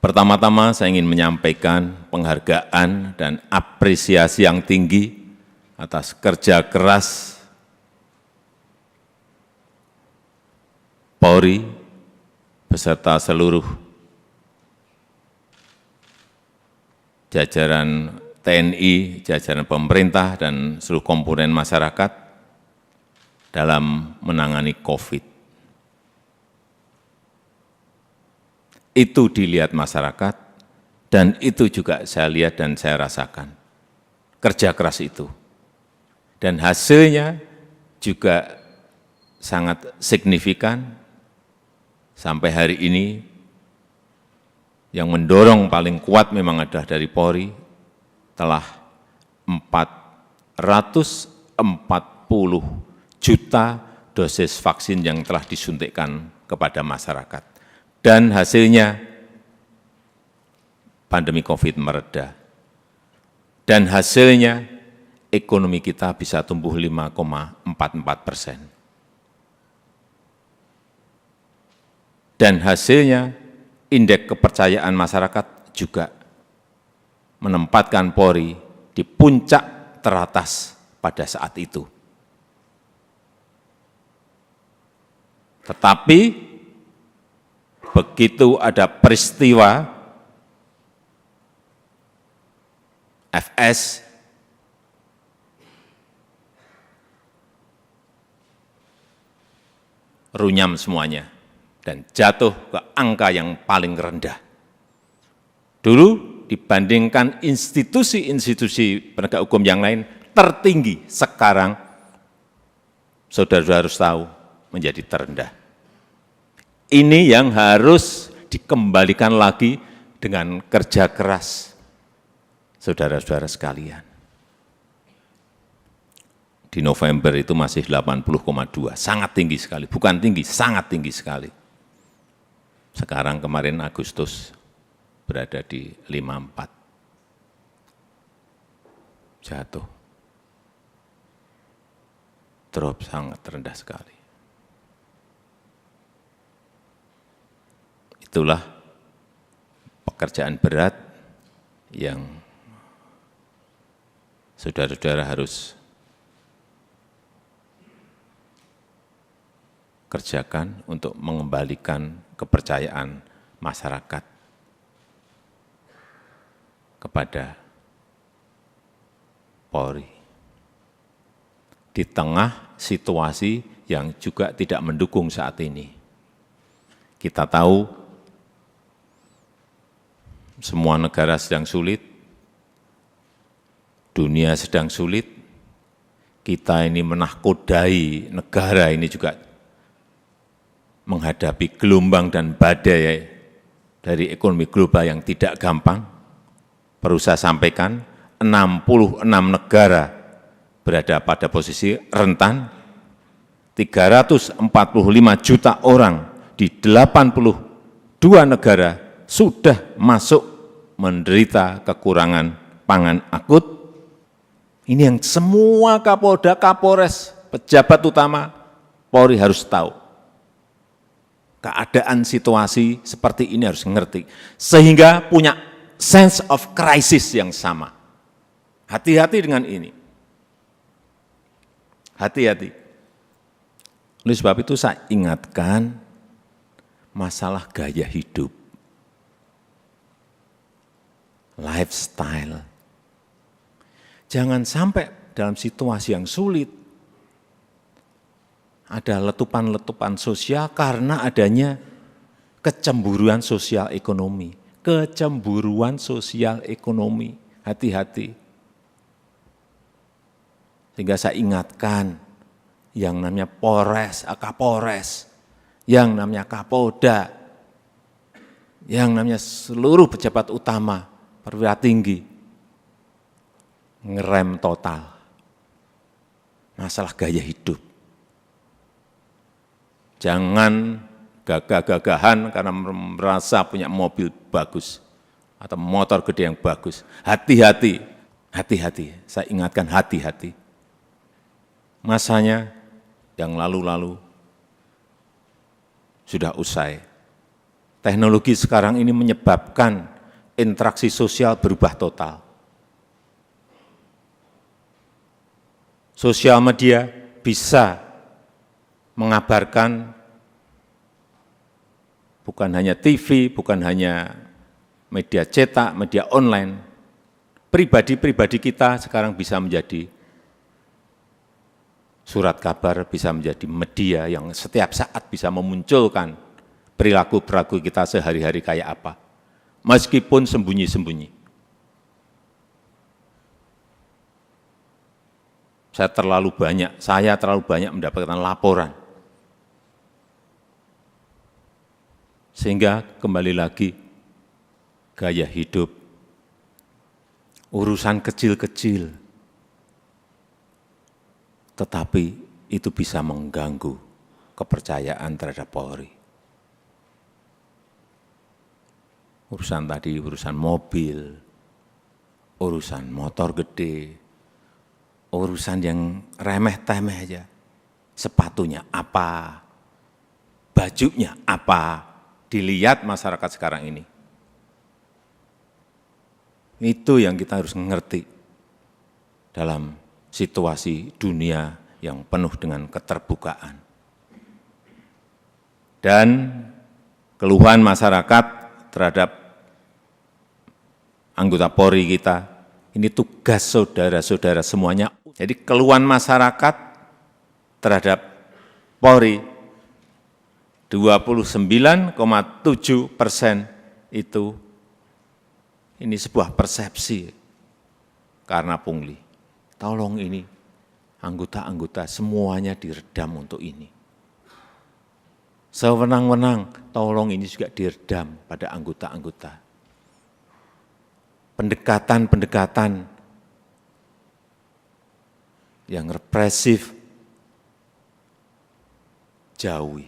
Pertama-tama saya ingin menyampaikan penghargaan dan apresiasi yang tinggi atas kerja keras Polri beserta seluruh jajaran TNI, jajaran pemerintah, dan seluruh komponen masyarakat dalam menangani COVID. Itu dilihat masyarakat, dan itu juga saya lihat dan saya rasakan. Kerja keras itu. Dan hasilnya juga sangat signifikan. Sampai hari ini, yang mendorong paling kuat memang adalah dari Polri, telah 440 juta dosis vaksin yang telah disuntikkan kepada masyarakat. Dan hasilnya pandemi COVID mereda. Dan hasilnya ekonomi kita bisa tumbuh 5,44%. Dan hasilnya indeks kepercayaan masyarakat juga menempatkan Polri di puncak teratas pada saat itu. Tetapi begitu ada peristiwa FS, runyam semuanya dan jatuh ke angka yang paling rendah. Dulu dibandingkan institusi-institusi penegak hukum yang lain tertinggi, sekarang saudara-saudara harus tahu menjadi terendah. Ini yang harus dikembalikan lagi dengan kerja keras saudara-saudara sekalian. Di November itu masih 80,2, sangat tinggi sekali, bukan tinggi, sangat tinggi sekali. Sekarang kemarin Agustus berada di 54, jatuh, drop sangat rendah sekali. Itulah pekerjaan berat yang saudara-saudara harus kerjakan untuk mengembalikan kepercayaan masyarakat kepada Polri. Di tengah situasi yang juga tidak mendukung saat ini. Kita tahu semua negara sedang sulit, dunia sedang sulit, kita ini menahkodai negara ini juga menghadapi gelombang dan badai dari ekonomi global yang tidak gampang. Perlu saya sampaikan, 66 negara berada pada posisi rentan, 345 juta orang di 82 negara sudah masuk menderita kekurangan pangan akut. Ini yang semua Kapolda, Kapolres, pejabat utama Polri harus tahu. Keadaan situasi seperti ini harus mengerti. Sehingga punya sense of crisis yang sama. Hati-hati dengan ini. Hati-hati. Oleh sebab itu saya ingatkan masalah gaya hidup. Lifestyle. Jangan sampai dalam situasi yang sulit ada letupan-letupan sosial karena adanya kecemburuan sosial ekonomi. Kecemburuan sosial ekonomi. Hati-hati. Sehingga saya ingatkan yang namanya Polres, Kapolres, yang namanya Kapolda, yang namanya seluruh pejabat utama, perwira tinggi, ngerem total masalah gaya hidup. Jangan gagah-gagahan karena merasa punya mobil bagus atau motor gede yang bagus. Hati-hati, hati-hati, saya ingatkan hati-hati. Masanya yang lalu-lalu sudah usai. teknologi sekarang ini menyebabkan interaksi sosial berubah total. Sosial media bisa mengabarkan bukan hanya TV, bukan hanya media cetak, media online. Pribadi-pribadi kita sekarang bisa menjadi surat kabar, bisa menjadi media yang setiap saat bisa memunculkan perilaku-perilaku kita sehari-hari kayak apa, meskipun sembunyi-sembunyi. Saya terlalu banyak mendapatkan laporan. Sehingga kembali lagi, gaya hidup, urusan kecil-kecil, tetapi itu bisa mengganggu kepercayaan terhadap Polri. Urusan tadi, urusan mobil, urusan motor gede, urusan yang remeh-temeh aja. Sepatunya apa, bajunya apa, dilihat masyarakat sekarang ini. Itu yang kita harus mengerti dalam situasi dunia yang penuh dengan keterbukaan. Dan keluhan masyarakat terhadap anggota Polri kita, ini tugas saudara-saudara semuanya. Jadi keluhan masyarakat terhadap Polri 29,7% itu ini sebuah persepsi karena pungli. Tolong ini anggota-anggota semuanya diredam untuk ini. Sewenang-wenang, tolong ini juga diredam pada anggota-anggota. Pendekatan-pendekatan yang represif, jauhi.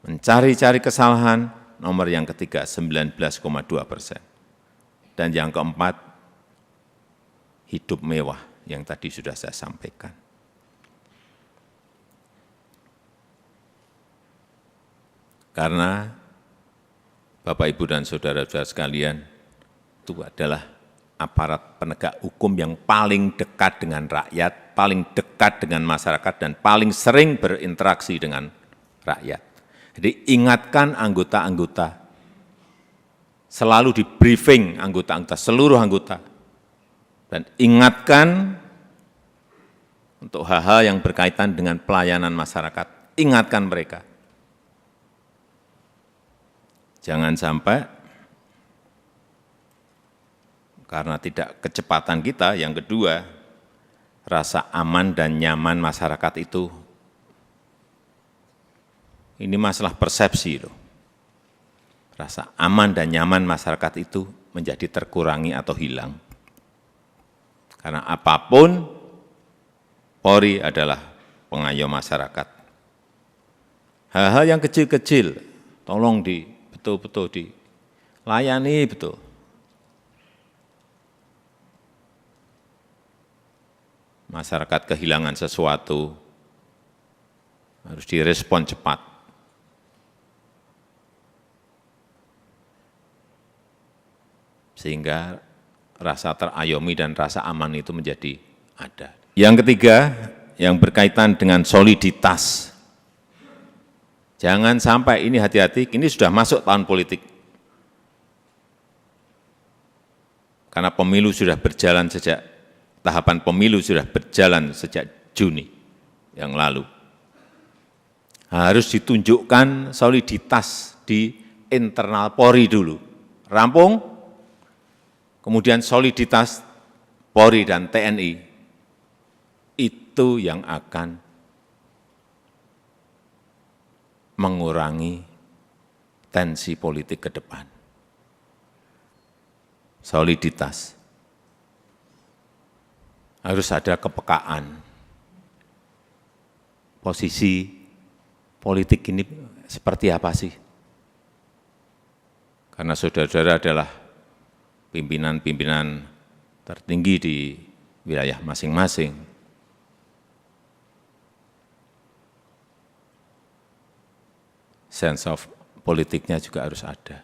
Mencari-cari kesalahan, nomor yang ketiga 19,2%. Dan yang keempat, hidup mewah yang tadi sudah saya sampaikan. Karena Bapak, Ibu, dan saudara-saudara sekalian, itu adalah aparat penegak hukum yang paling dekat dengan rakyat, paling dekat dengan masyarakat, dan paling sering berinteraksi dengan rakyat. Jadi ingatkan anggota-anggota, selalu di briefing anggota-anggota, seluruh anggota, dan ingatkan untuk hal-hal yang berkaitan dengan pelayanan masyarakat, ingatkan mereka. Jangan sampai karena tidak kecepatan kita, yang kedua, rasa aman dan nyaman masyarakat itu, ini masalah persepsi loh. Rasa aman dan nyaman masyarakat itu menjadi terkurangi atau hilang. Karena apapun, Polri adalah pengayom masyarakat. Hal-hal yang kecil-kecil, tolong betul-betul dilayani betul. Masyarakat kehilangan sesuatu, harus direspon cepat. Sehingga rasa terayomi dan rasa aman itu menjadi ada. Yang ketiga, yang berkaitan dengan soliditas. Jangan sampai, ini hati-hati, ini sudah masuk tahun politik. Karena pemilu sudah berjalan tahapan pemilu sudah berjalan sejak Juni yang lalu. Harus ditunjukkan soliditas di internal Polri dulu. Rampung, kemudian soliditas Polri dan TNI. Itu yang akan mengurangi tensi politik ke depan. Soliditas. Harus ada kepekaan. Posisi politik ini seperti apa sih? Karena saudara-saudara adalah pimpinan-pimpinan tertinggi di wilayah masing-masing. sense of politiknya juga harus ada.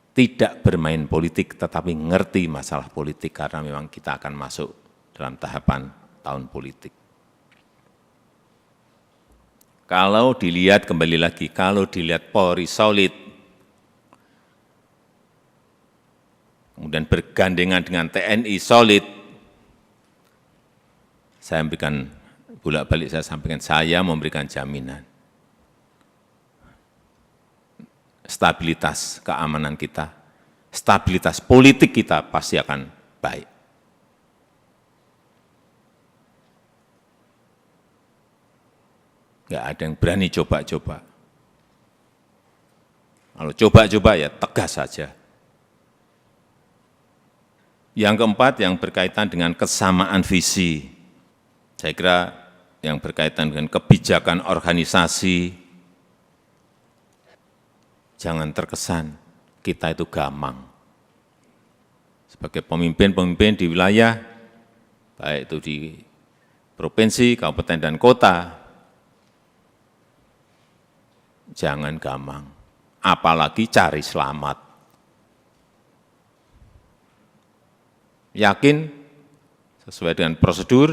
Tidak bermain politik, tetapi ngerti masalah politik, karena memang kita akan masuk dalam tahapan tahun politik. Kalau dilihat, kembali lagi, kalau dilihat Polri solid, kemudian bergandengan dengan TNI solid, saya memberikan, bolak-balik saya sampaikan, saya memberikan jaminan stabilitas keamanan kita, stabilitas politik kita pasti akan baik. Enggak ada yang berani coba-coba. Kalau coba-coba ya tegas saja. Yang keempat, yang berkaitan dengan kesamaan visi. Saya kira yang berkaitan dengan kebijakan organisasi, jangan terkesan kita itu gamang. Sebagai pemimpin-pemimpin di wilayah, baik itu di provinsi, kabupaten, dan kota, jangan gamang, apalagi cari selamat. Yakin sesuai dengan prosedur,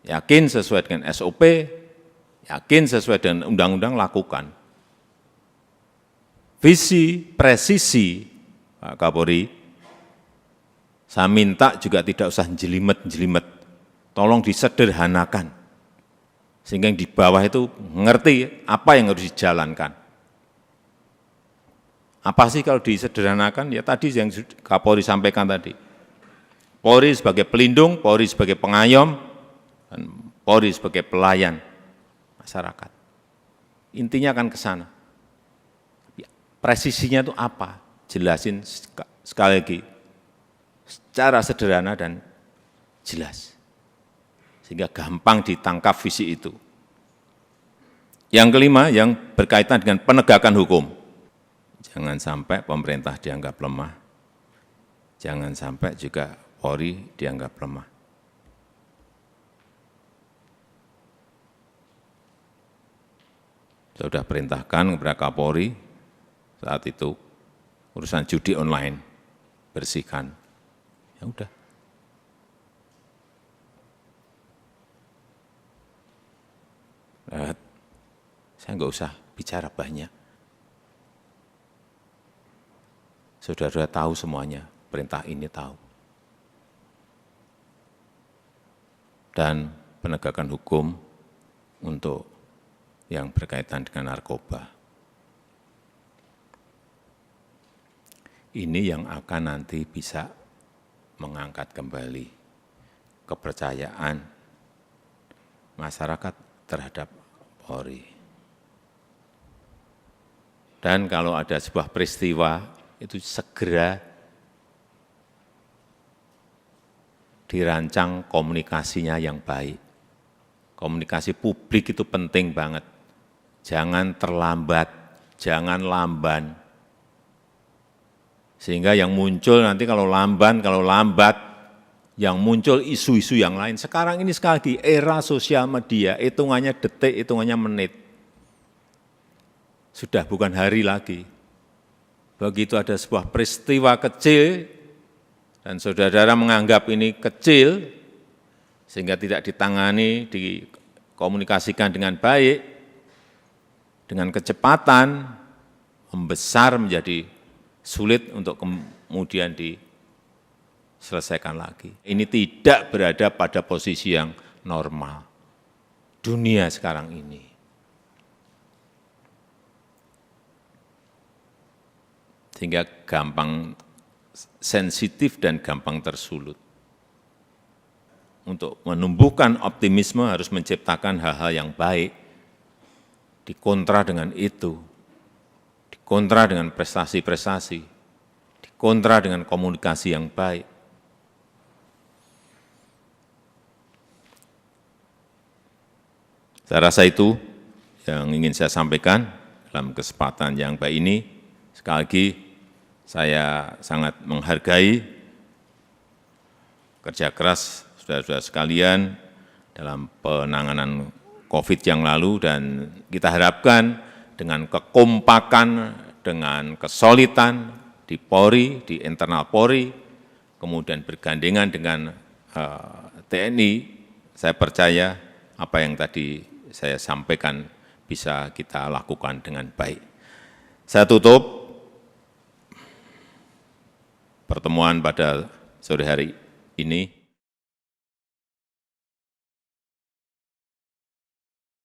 yakin sesuai dengan SOP, yakin sesuai dengan undang-undang, lakukan. Visi, presisi, Pak Kapolri, saya minta juga tidak usah jelimet-jelimet, tolong disederhanakan, sehingga yang di bawah itu ngerti apa yang harus dijalankan. Apa sih kalau disederhanakan? Ya tadi yang Kapolri sampaikan tadi, Polri sebagai pelindung, Polri sebagai pengayom, dan Polri sebagai pelayan masyarakat. Intinya akan ke sana. Presisinya itu apa? Jelasin sekali lagi, secara sederhana dan jelas. Sehingga gampang ditangkap visi itu. Yang kelima, yang berkaitan dengan penegakan hukum. Jangan sampai pemerintah dianggap lemah. Jangan sampai juga Polri dianggap lemah. Saya sudah perintahkan kepada Kapolri, saat itu urusan judi online, bersihkan. Ya udah. Saya nggak usah bicara banyak. Saudara tahu semuanya, perintah ini tahu. Dan penegakan hukum untuk yang berkaitan dengan narkoba. Ini yang akan nanti bisa mengangkat kembali kepercayaan masyarakat terhadap Polri. Dan kalau ada sebuah peristiwa, itu segera dirancang komunikasinya yang baik. Komunikasi publik itu penting banget. Jangan terlambat, jangan lamban. Sehingga yang muncul nanti kalau lambat, yang muncul isu-isu yang lain. Sekarang ini sekali lagi, era sosial media, hitungannya detik, hitungannya menit. Sudah bukan hari lagi. Begitu ada sebuah peristiwa kecil, dan saudara-saudara menganggap ini kecil, sehingga tidak ditangani, dikomunikasikan dengan baik, dengan kecepatan, membesar menjadi sulit untuk kemudian diselesaikan lagi. Ini tidak berada pada posisi yang normal. Dunia sekarang ini. Sehingga gampang sensitif dan gampang tersulut. Untuk menumbuhkan optimisme harus menciptakan hal-hal yang baik, dikontra dengan itu, dikontra dengan prestasi-prestasi, dikontra dengan komunikasi yang baik. Saya rasa itu yang ingin saya sampaikan dalam kesempatan yang baik ini. Sekali lagi, saya sangat menghargai kerja keras saudara-saudara sekalian dalam penanganan COVID yang lalu, dan kita harapkan dengan kekompakan, dengan kesolidan di Polri, di internal Polri, kemudian bergandengan dengan TNI, saya percaya apa yang tadi saya sampaikan bisa kita lakukan dengan baik. Saya tutup pertemuan pada sore hari ini.